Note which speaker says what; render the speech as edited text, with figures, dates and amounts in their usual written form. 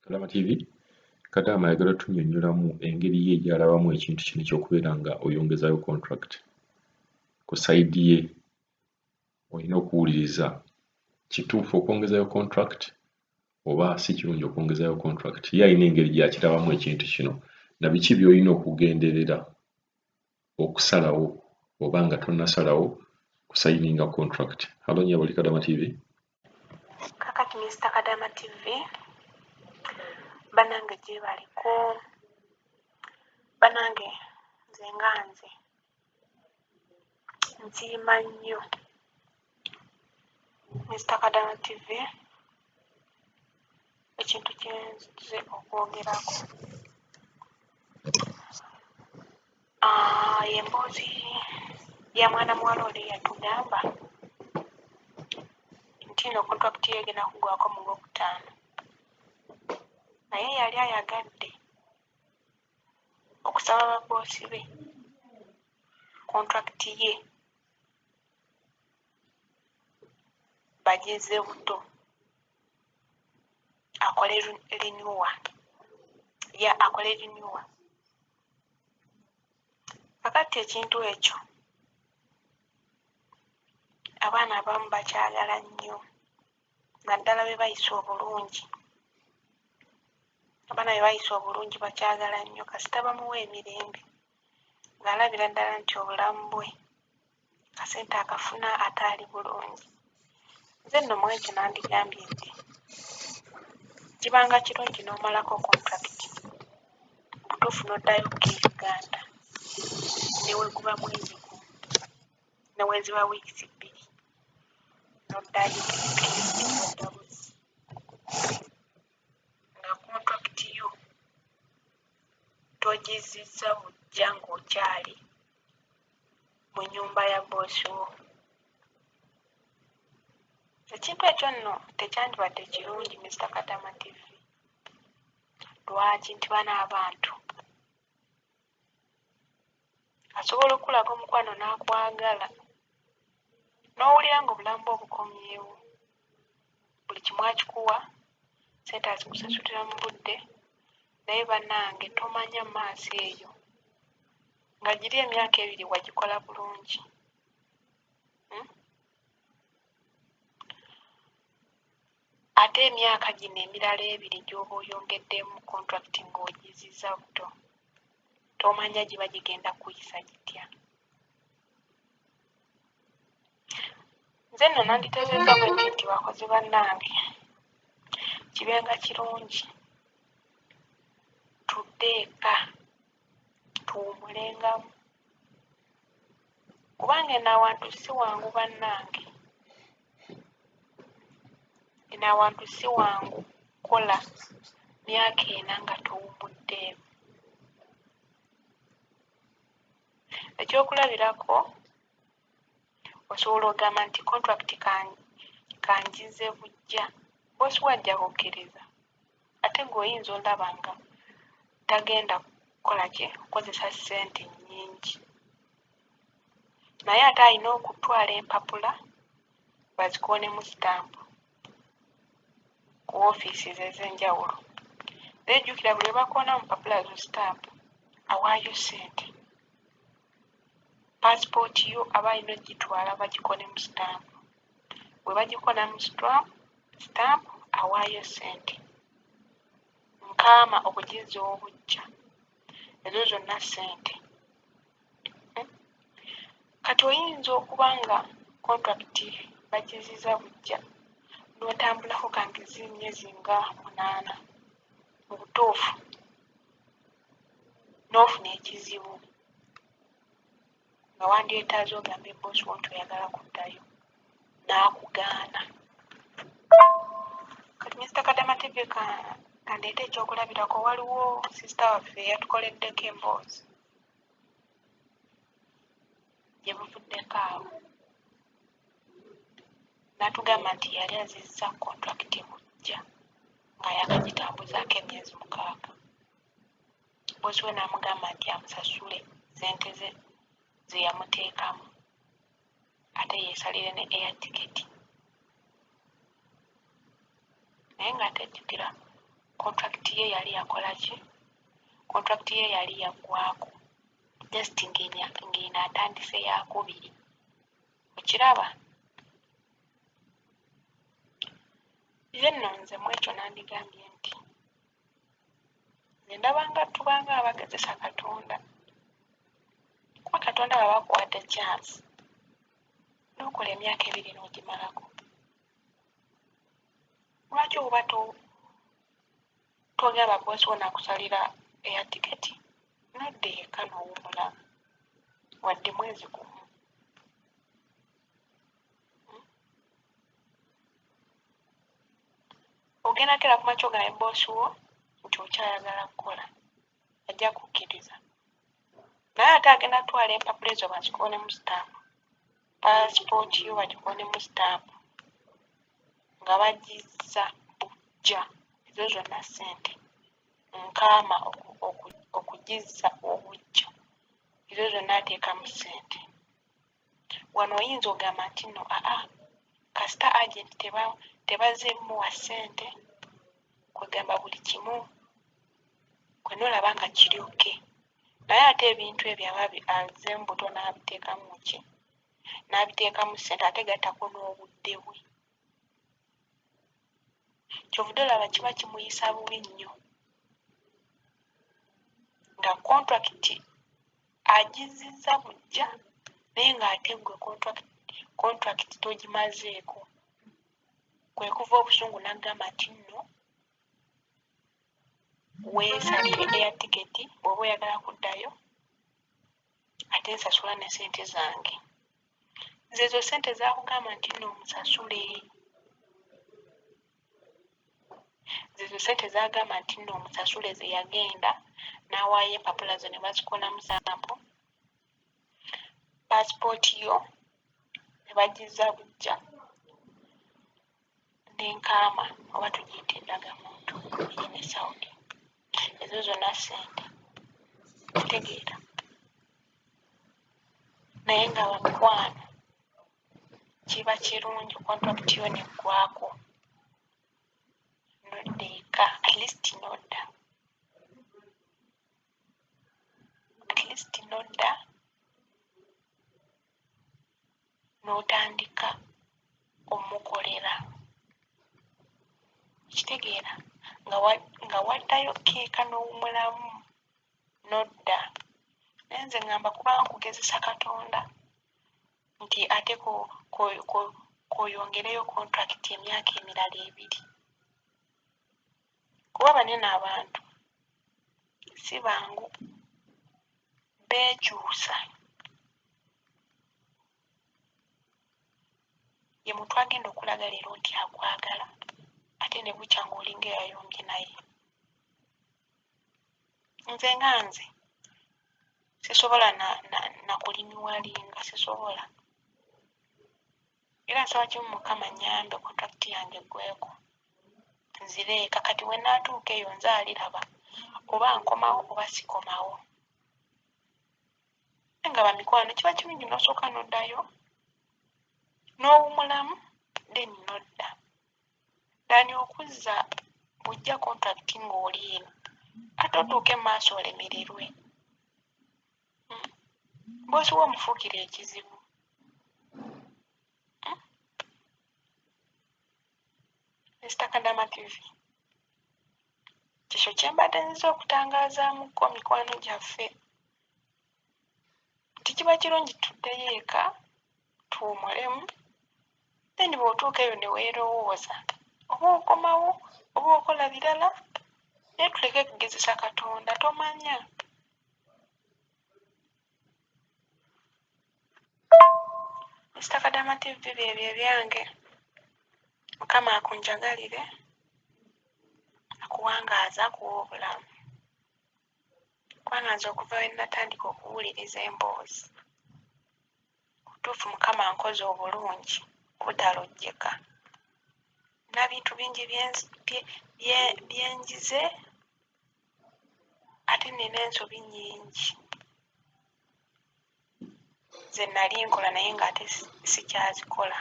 Speaker 1: Kalama TV Kadama ayagala tunnyonnyolamu engeri ye gy'alabamu ekintu kino eky'okubeera nga oyongezayo contract. Ku sayidi ye olina okuwuliriza kituufu okwongezayo contract oba si kirungi okwongezayo contract. Ye alina engeri gy'akirabamu ekintu kino na biki by'olina okugenderera okusalawo oba nga tonnasalawo kusayininga contract. Halo nnyabo Kadama TV.
Speaker 2: Kakati Mr. Kadama TV banange gye baliko banange nze nga nze nsiima nnyo Mr. Kadama TV ekintu kye nzize okwogerako y'emboozi ya mwana muwala oli yatugamba nti no contract ye egenda kuggwako mu Lwokutaano naye yali ayagadde okusaba baboosi be contract ye bageze buto akole renewal. Kakati ekintu ekyo abaana abamu bakyagala nnyo naddala be bayisa obulungi. Abaana be bayisa obulungi bakyagala nnyo kasita bamuwa emirembe ng'alabira ddala nti obulamu bwe kasente akafuna ataali bulungi. Nze nno mu ekyo nandigambye nti kibanga kirungi n'omalako contract butuufu n'oddayo e Uganda ne weeguba mwezi gumu ne weeziba wiikisi bbiri n'oddayo nga contract yo togizizza bujja ng'okyali mu nnyumba ya boosi wo. Ekintu ekyo nno tekyandibadde kirungi Mr. Kadama TV. Lwaki? Nti bano abantu asobola okulaga omukwano n'akwagala n'owulira ng'obulamu bwe obukomyewo, buli kimu akikuwa, sente azikusasulira mu budde, naye bannange tomanya maaso eyo nga giri emyaka 2 wagikola bulungi. Ate emyaka gino emirala 2 gy'oba oyongeddemu contract ng'ogizizza buto, tomanya giba gigenda kuyisa gitya. Nze nno nanditegeeza bwe nti bakozi bannange kibenga kirungi tudde eka tuwumulengamu kubanga eno awantu si wangu bannange, eno awantu si wangu kukola myaka 4 nga towummuddeemu. Ekyokulabirako osobola ogamba nti contract kangize bujja, boosi wajja kukkiriza ate ng'oyinza olaba nga tagenda kukola ki kukozesa ssente nnyingi, naye ate alina okutwala empapula bazikoonemu sitampu ku woofiisi ze ez'enjawulo. Naye jjukira buli lwe bakoona mu mpapula zo sitampu awaayo ssente. Paasipooti yo aba alina ogitwala bagikoonemu sitampu. Bwe bagikoonamu sitampu awaayo ssente. Nkaama okugizza obujja, ezo zonna ssente. Kati oyinza okuba nga kontrakiti bagizizza bujja n'otambulako kangizi emyezi nga 8 mu butuufu n'ofuna ekizibu nga wandyetaaze ogamba boosi wo nti oyagala kuddayo n'akugaana. Kati Mr. Kadama TV kandeeta ekyokulabirako, waliwo sisita waffe eyatukoleddeko emboozi gye buvuddeko awo n'atugamba nti yali azizza kontrakiti bujja ng'ayakagitambuzaako emyezi 6. Boosi we n'amugamba nti amusasule ssente ze yamuteekamu ate yeesalire ne air ticket. Naye ng'ate jjukira contract ye yali yakola ki? Contract ye yali yaggwaako just ng'eno atandise yakubiri. Okiraba? Ye nno nze mu ekyo nandigambye nti nze ndaba nga tubanga abagezesa Katonda. Kuba Katonda baba akuwadde chance n'okola emyaka 2 n'ogimalako. Lwaki oba togamba boosi wo nakusalira eya tiketi nodda eka n'owummula wadde mwezi gumu? Ogenda kera ku makya ogambe boosi wo nti okyayagala kukola, ajja kukkiriza. Naye ate agenda twala empapula ezo bazikoonemu sitampu, paasipooti yo bagikoonemu sitampu nga bagizza bujja, ezo zonna ssente. Nkaama okugizza obujja, ezo zonna ateekamu ssente. Wano oyinza ogamba nti nno kasita agenti tebaze muwa ssente, kwegamba buli kimu kwena olaba nga kiri oke. Naye ate ebintu ebyo aba azze mbuto n'abiteekamu ki? N'abiteekamu ssente ate gattako n'obudde bwe. Kyovudde olaba kiba kimuyisa bubi nnyo nga kontrakiti agizizza bujja naye ng'ate gwe kontrakiti togimazeeko. Kwe kuva obusungu n'agamba nti nno weesalire eya tiketi bw'oba oyagala kuddayo ate nsasula ne ssente zange. Nze ezo ssente zaakugamba nti nno omusasule. Ezo ssente zaagamba nti nno omusasule ze yagenda n'awaayo empapula zo ne bazikolamu sampo, paasipooti yo ne bagizza bujja, n'enkaama oba tugiyita endagamuntu eri ne Saudi. Ezo zonna ssente. Kitegeera? Naye nga bamukwano kiba kirungi kontrakiti yo neggwaako nodda eka, at least nodda n'otandika omukolera. Kitegeera? Nga waddayo keeka n'owummulamu nodda. Naye nze ngamba kubanga kugezesa Katonda nti ate koyongereyo kontrakiti emyaka emirala 2. Kuba banene abantu si bangu, beekyusa. Ye muntu agenda okulaga leero nti akwagala ate ne bukya ng'olinga eyayombye naye. Nze nga nze sisobola nakulimiwalinga, sisobola. Era nsaba kimu Mukama nnyambe kontrakiti yange eggweko nzire eka. Kati we naatuuka eyo nze aliraba oba nkomawo oba sikomawo. Nga bamikwano kiba kirungi n'osooka n'oddayo n'owummulamu then nodda. Dani okuzza bujja kontrakiti ng'oli eno ate otuuke mu maaso olemererwe. Boosi wo omufuukira ekizibu. Mr. Kadama TV, kikyo kye mbadde nziza okutangazaamuko mikwano gyaffe. Nti kiba kirungi tuddeyo eka tuwummulemu, then bw'otuuka eyo ne weerowooza oba okomawo oba okola birala, naye tuleke kugezesa Katonda, tomanya. Mr. Kadama TV byebyo ebyange. Mukama akunjagalire, akuwangaaza, akuwa obulamu. Kubanga nze okuva we natandika okuwuliriza emboozi, kutuufu Mukama ankoze obulungi obutalojjeka. Na bintu bingi byenjize ate nina ensobi nnyingi ze nali nkola naye ng'ate sikyazikola.